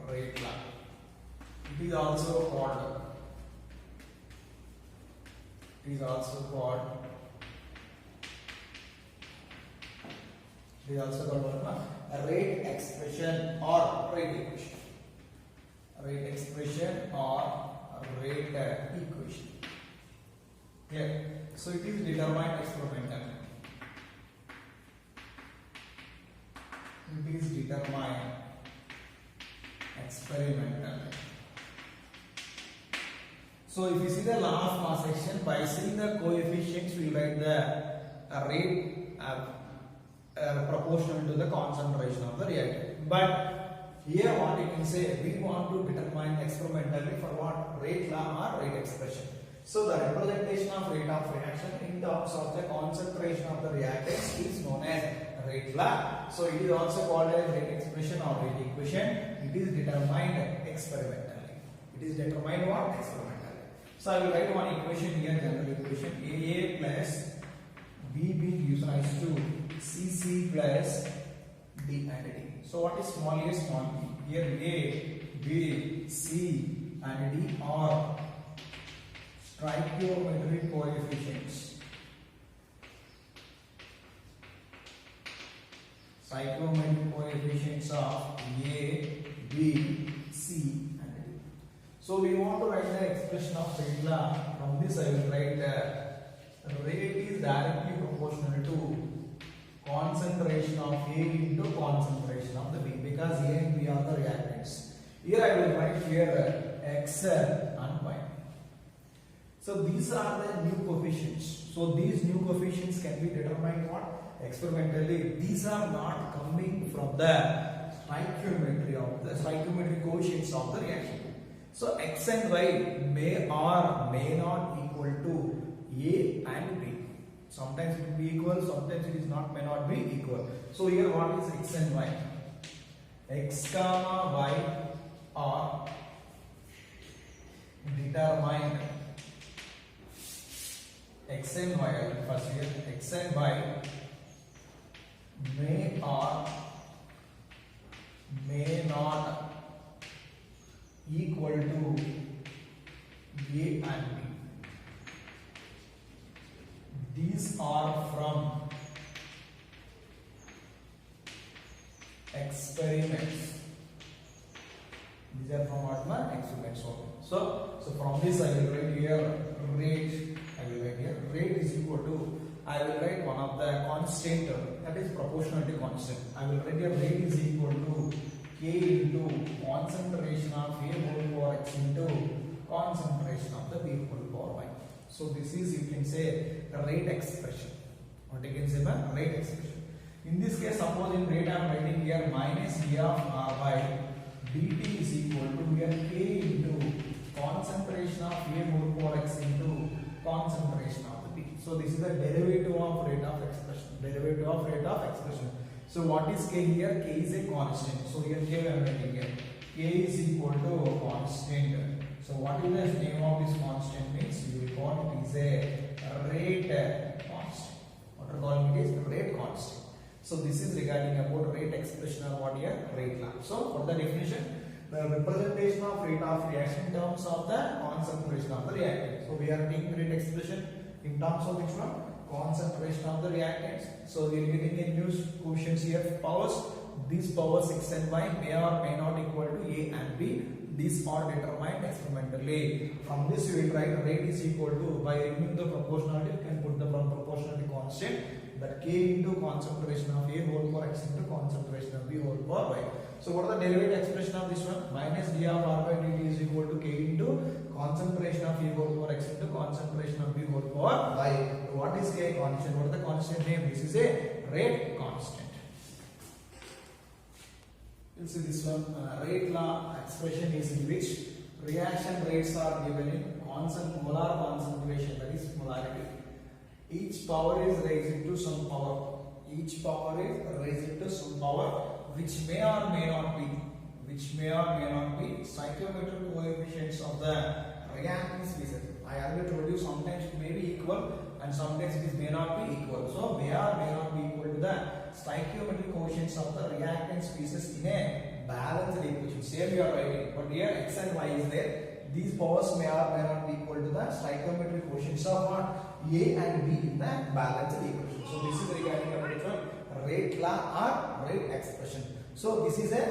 [SPEAKER 1] rate law. It is also called a rate expression or rate equation. Rate expression or rate equation. Clear? So it is determined experimentally. It is determined experimentally. So if you see the law of mass action, by seeing the coefficients, we write the rate proportional to the concentration of the reactant. But here what you can say, we want to determine experimentally for what? Rate law or rate expression. So the representation of rate of reaction in terms of the concentration of the reactants is known as rate law. So it is also called as rate expression or rate equation. It is determined experimentally. It is determined what? Experimentally. So I will write one equation here, general equation. AA plus BB gives rise to CC plus D and D. So what is small a, small b? Here A, B, C and D are stoichiometric coefficients. Stoichiometric coefficients of A, B, C and D. So we want to write the expression of rate law. From this I will write rate is directly proportional to concentration of A into concentration of the B, because A and B are the reactants. Here I will write here X and Y. So these are the new coefficients. So these new coefficients can be determined what? Experimentally. These are not coming from the stoichiometry of the stoichiometric coefficients of the reaction. So X and Y may or may not equal to A and B. Sometimes it will be equal, sometimes it is not, may not be equal. So here what is X and Y? X comma Y are determined. X and Y, first here, X and Y may or may not equal to A and B. These are from experiments. These are from what? Experiments. So from this I will write here rate. I will write here rate is equal to I will write one of the constant that is proportionality constant. I will write a rate is equal to K into concentration of A whole power x into concentration of the B whole power y. So this is, you can say, the rate expression. What you can say by rate expression. In this case, suppose in rate I am writing here minus d of r by dt is equal to here K into concentration of A whole power x into concentration of the B. So this is the derivative of rate of expression. Derivative of rate of expression. So what is K here? K is a constant. So here K I am writing here. K is equal to constant. So what is the name of this constant means? You will call it is a rate constant. What are calling it is rate constant. So this is regarding about rate expression or what here rate law. So what the definition? The representation of rate of reaction in terms of the concentration of the reactant. So we are taking rate expression in terms of which one? Concentration of the reactants. So we are getting a new quotients here powers. These powers x and y may or may not equal to A and B. These are determined experimentally. From this we will write rate is equal to, by removing the proportionality, we can put the proportionality constant, that K into concentration of A whole power x into concentration of B whole power y. So what is the derivative expression of this one? Minus d of r by dt is equal to K into concentration of A whole power x into concentration of B whole power y. So what is K constant? What is the constant name? This is a rate constant. You see this one, rate law expression is in which reaction rates are given in molar concentration, that is molarity. Each power is raised to some power. Each power is raised to some power which may or may not be stoichiometric coefficients of the reactant species. I already told you sometimes it may be equal and sometimes it may not be equal. So may or may not be equal to the stoichiometric coefficients of the reactant species in a balanced equation. Same you are writing, but here x and y is there. These powers may or may not be equal to the stoichiometric coefficients of what? A and B in the balanced equation. So this is regarding about rate law or rate expression. So this is a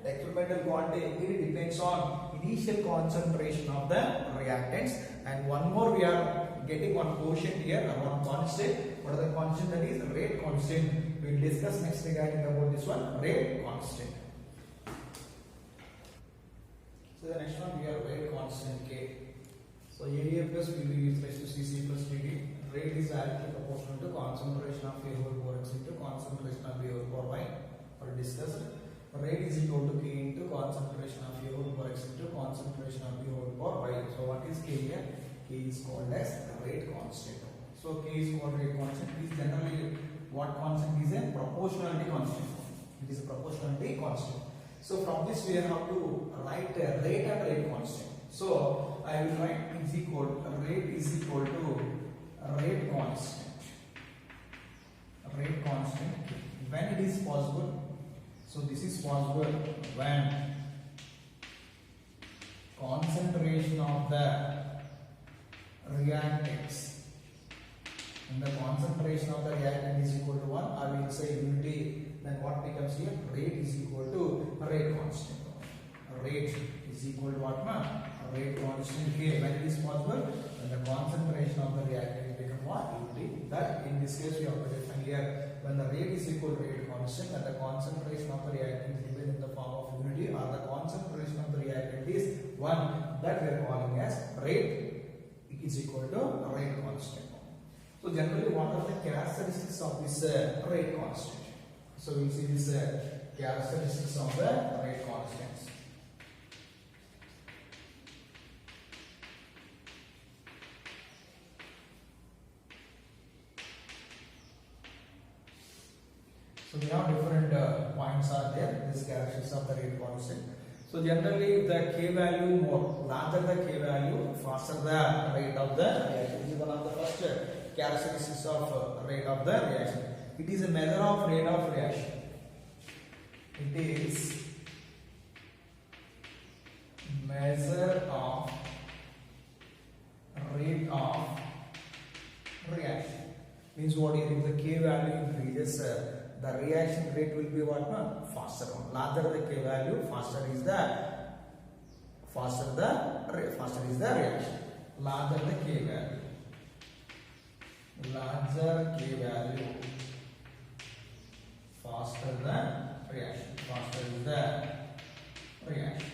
[SPEAKER 1] experimental quantity. It depends on initial concentration of the reactants. And one more, we are getting one quotient here, one constant. What is the constant? That is rate constant. We will discuss next regarding about this one, rate constant. So the next one we have rate constant K. So area plus PV is raised to Cc plus Dd. Rate is directly proportional to concentration of A whole power x into concentration of B whole power y. Or discussed. Rate is equal to K into concentration of A whole power x into concentration of B whole power y. So what is K here? K is called as rate constant. So K is called rate constant. It is generally what constant is a proportionality constant. It is a proportionality constant. So from this we have to write a rate and rate constant. So I will write rate is equal to rate constant. Rate constant when it is possible. So this is possible when concentration of the reactants and the concentration of the reactant is equal to 1, or we will say unity, then what becomes here? Rate is equal to rate constant. Rate is equal to what? Rate constant K. When it is possible, when the concentration of the reactant becomes what? Unity. That in this case we have to define here, when the rate is equal to rate constant and the concentration of the reactant is given in the form of unity, or the concentration of the reactant is 1, that we are calling as rate is equal to rate constant. So generally what are the characteristics of this rate constant? So we will see this characteristics of the rate constants. So we have different points are there. This characteristics of the rate constant. So generally the K value more larger the K value, faster the rate of the reaction. This is one of the first characteristics of rate of the reaction. It is a measure of rate of reaction. It is measure of rate of reaction. Means what is, if the K value increases, the reaction rate will be what? Faster one. Larger the K value, faster is the reaction. Larger the K value. larger K value, faster the reaction. Faster is the reaction.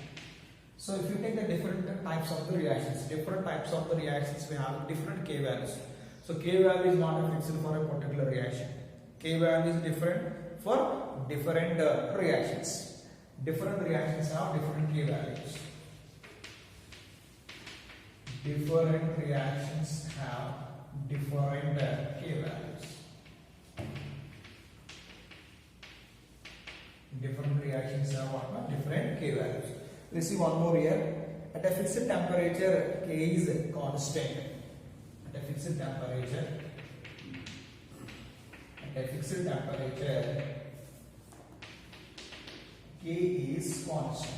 [SPEAKER 1] So if you take the different types of the reactions, we have different K values. So K value is not fixed for a particular reaction. K value is different for different reactions. Different reactions have different K values. Different reactions have different K values. Different reactions have what? Different K values. Let's see one more here. At a fixed temperature, K is constant. At a fixed temperature, K is constant.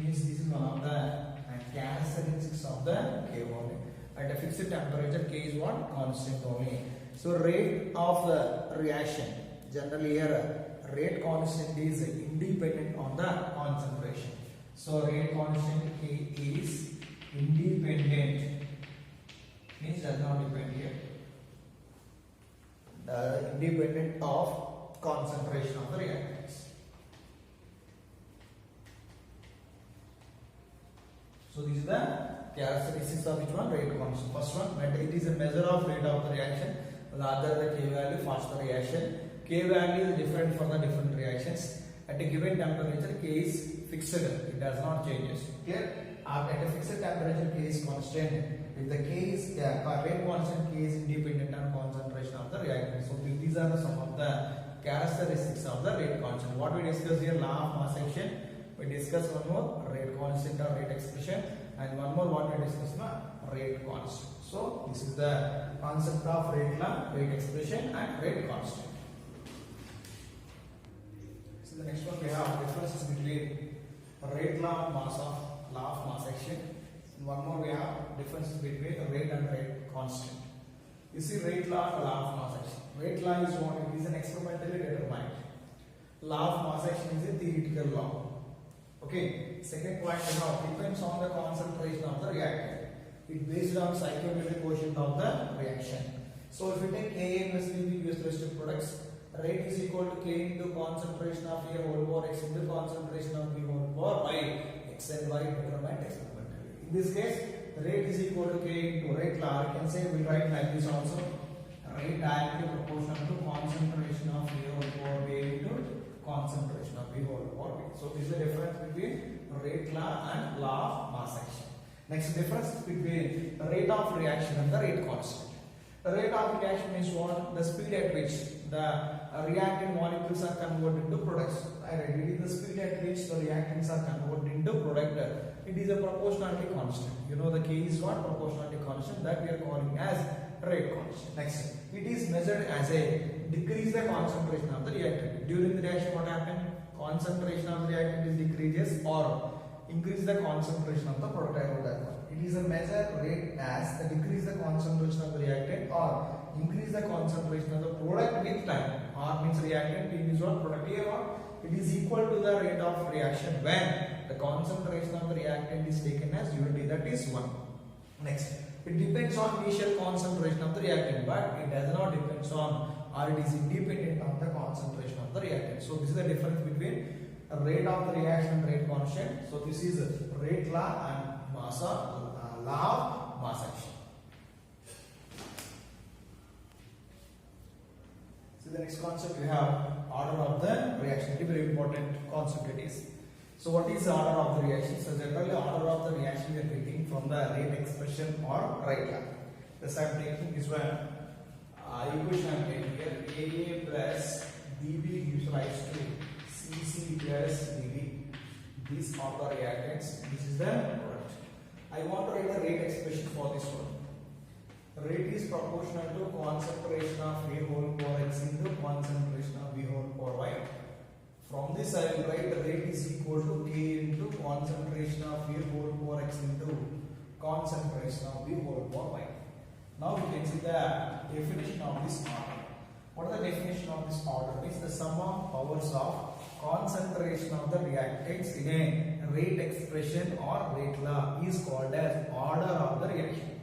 [SPEAKER 1] Means this is one of the characteristics of the K only. At a fixed temperature, K is what? Constant only. So rate of the reaction, generally here rate constant is independent on the concentration. So rate constant K is independent, means does not depend here. Independent of concentration of the reactants. So this is the characteristics of which one? Rate constant. First one, when it is a measure of rate of the reaction, rather the K value, faster reaction. K value is different for the different reactions. At a given temperature, K is fixed, it does not change. Here, at a fixed temperature, K is constant. If the K is rate constant, K is independent on concentration of the reactant. So these are some of the characteristics of the rate constant. What we discussed here, law of mass action. We discussed one more, rate constant or rate expression, and one more what we discussed now, rate constant. So this is the concept of rate law, rate expression, and rate constant. So the next one we have differences between rate law and law of mass action. And one more we have differences between rate and rate constant. You see rate law and law of mass action. Rate law is what? It is an experimentally determined. Law of mass action is a theoretical law. Okay. Second point we have depends on the concentration of the reactant. It based on stoichiometric quotient of the reaction. So if you take Ka plus Pb gives rise to products, rate is equal to K into concentration of A whole power X into concentration of B whole power by X and Y determined experimentally. In this case, the rate is equal to K into rate law. I can say we write like this also. Rate directly proportional to concentration of A whole power B into concentration of B whole power B. So this is the difference between rate law and law of mass action. Next difference between the rate of reaction and the rate constant. The rate of reaction is what? The speed at which the reactant molecules are converted into products. It is the speed at which the reactants are converted into product. It is a proportionality constant. You know the K is what? Proportionality constant, that we are calling as rate constant. Next, it is measured as a decrease the concentration of the reactant. During the reaction, what happened? Concentration of the reactant is decreases or increase the concentration of the product. I wrote that one. It is a measure rate as the decrease the concentration of the reactant or increase the concentration of the product with time. R means reactant, P means what? Product. Here what? It is equal to the rate of reaction when the concentration of the reactant is taken as unity, that is 1. Next, it depends on initial concentration of the reactant, but it does not depend on or it is independent of the concentration of the reactant. So this is the difference between rate of the reaction and rate constant. So this is rate law and law of mass action. So the next concept we have order of the reaction. It is very important concept it is. So what is the order of the reaction? So generally order of the reaction we are taking from the rate expression or rate law. This I am taking this one. Equation I am taking here. AA plus BB gives rise to CC plus DB. These are the reactants. This is the product. I want to write the rate expression for this one. Rate is proportional to concentration of A whole power X into concentration of B whole power Y. From this I will write the rate is equal to K into concentration of A whole power X into concentration of B whole power Y. Now we can see the definition of this order. What is the definition of this order? Means the sum of powers of concentration of the reactants in a rate expression or rate law is called as order of the reaction.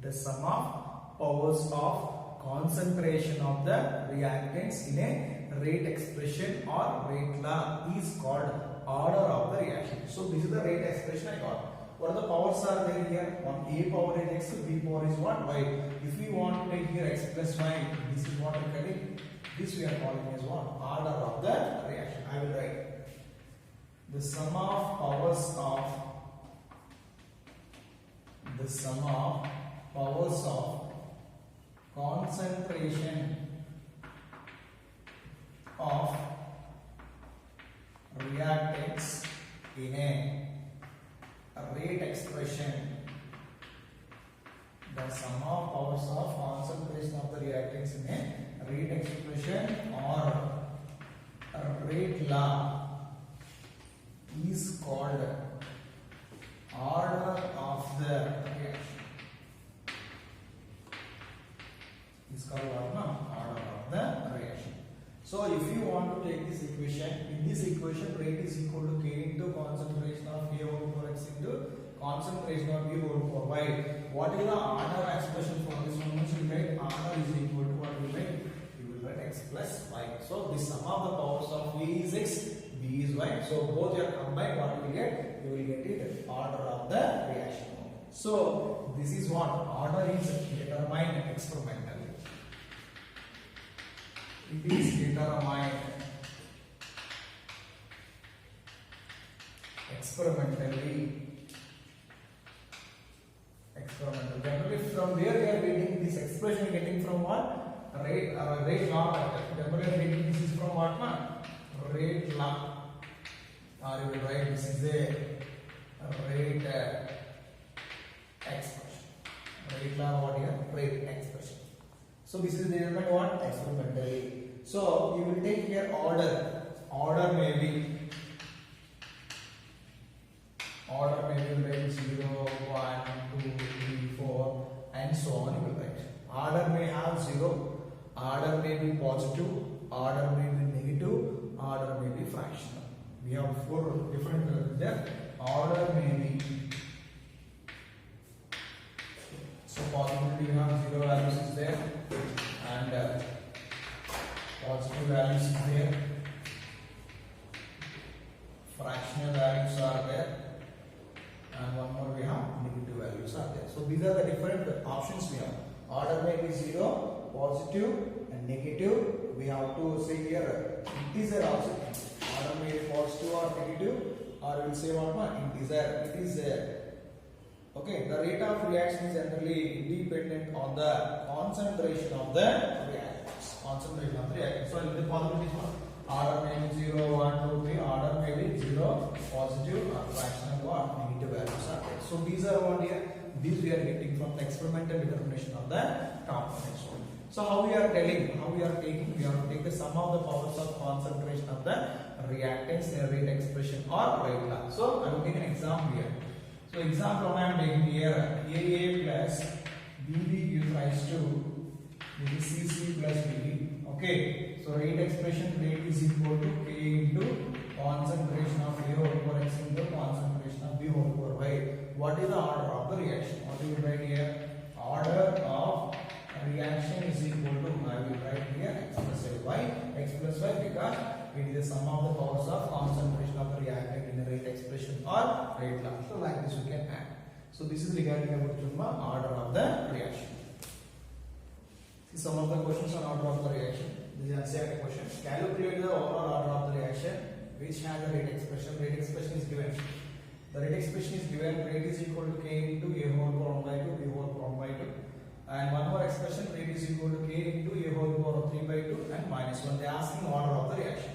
[SPEAKER 1] The sum of powers of concentration of the reactants in a rate expression or rate law is called order of the reaction. So this is the rate expression I got. What are the powers are there here? One A power is x, B power is what? Y. If we want to take here x plus y, this is what we are getting. This we are calling as what? Order of the reaction. I will write the sum of powers of concentration of reactants in a rate expression. The sum of powers of concentration of the reactants in a rate expression or rate law is called order of the reaction. Is called what? No? Order of the reaction. So if you want to take this equation, in this equation rate is equal to K into concentration of A whole power x into concentration of B whole power y. What is the order expression for this one? So you write order is equal to what you write? You will write x plus y. So the sum of the powers of A is x, B is y. So both are combined. What you will get? You will get it order of the reaction. So this is what order is determined experimentally. It is determined experimentally. Generally, from where we are getting this expression? Getting from what? Rate law. Generally, getting this is from what? Rate law. Or you will write this is a rate expression. Rate law. What here? Rate expression. So this is determined what? Experimentally. So you will take here order. Order may be like 0, 1, 2, 3, 4 and so on you will write. Order may have 0, order may be positive, order may be negative, order may be fractional. We have 4 different there. Order may be, so possibility you have 0 values is there and positive values is there, fractional values are there, and one more we have negative values are there. So these are the different options we have. Order may be 0, positive and negative. We have to say here integer also. Order may be positive or negative, or we will say what? Integer. It is there. Okay, the rate of reaction is generally dependent on the concentration of the reactants. Concentration of the reactants. So in the possibilities, order may be 0, 1, 2, 3. Order may be 0, positive or fractional or negative values are there. So these are what here. These we are getting from the experimental determination of the components. So how we are telling, how we are taking, we have to take the sum of the powers of concentration of the reactants in a rate expression or rate law. So I will take an example here. So example I am taking here AA plus BB gives rise to CC plus BB. Okay, so rate expression rate is equal to K into concentration of A whole power x into concentration of B whole power y. What is the order of the reaction? What do you write here? Order of reaction is equal to, I will write here x plus y because it is the sum of the powers of concentration of the reactant in a rate expression or rate law. So like this we can add. So this is regarding about order of the reaction. See some of the questions on order of the reaction. This is an exact question. Calculate the overall order of the reaction which has a rate expression. Rate expression is given. The rate expression is given. Rate is equal to K into A whole power 1 by 2, B whole power 1 by 2. And one more expression, rate is equal to K into A whole power 3 by 2 and minus 1. They are asking order of the reaction.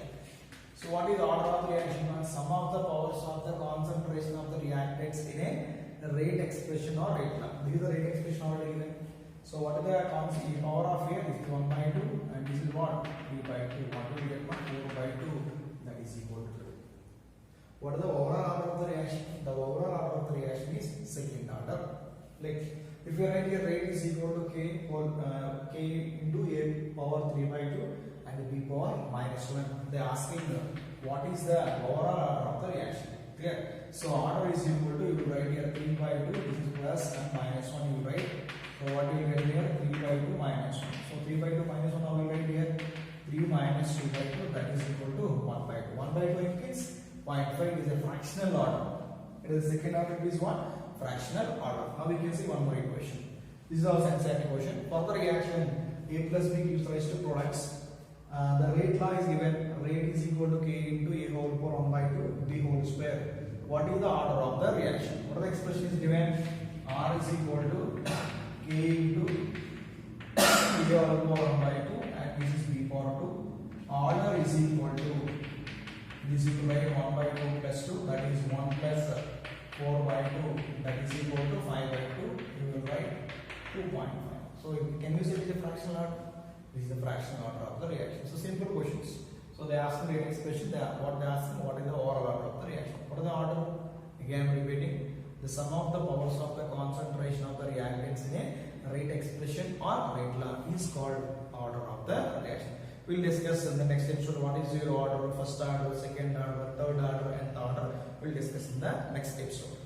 [SPEAKER 1] So what is the order of the reaction? Sum of the powers of the concentration of the reactants in a rate expression or rate law. This is the rate expression already given. So what is the power of here? This is 1 by 2 and this is what? 3 by 2. What do we get? 4 by 2. That is equal to 2. What is the overall order of the reaction? The overall order of the reaction is second order. Like if you write here rate is equal to K into A power 3 by 2 and B power minus 1. They are asking what is the overall order of the reaction. Clear? So order is equal to, you will write here 3 by 2, this is plus and minus 1 you will write. So So what we get here? 3 by 2 minus 1. So 3 by 2 minus 1, how we get here? 3 minus 2 by 2, that is equal to 1 by 2. 1 by 2 indicates 0.5 is a fractional order. It is the second order, it is what? Fractional order. Now we can see one more equation. This is also an equation. For the reaction, A plus B gives rise to products. The rate law is given. Rate is equal to K into A whole power 1 by 2 B whole square. What is the order of the reaction? What are the expression is given? R is equal to K into A whole power 1 by 2 and this is B power 2. Order is equal to, this is by 1 by 2 plus 2, that is 1 plus 4 by 2, that is equal to 5 by 2. You will write 2.5. So can you say it is a fractional order? This is the fractional order of the reaction. So simple questions. So they ask the rate expression, what they ask, what is the overall order of the reaction? What is the order? Again repeating, the sum of the powers of the concentration of the reactants in a rate expression or rate law is called order of the reaction. We will discuss in the next episode what is your order, first order, second order, third order, and order. We will discuss in the next episode.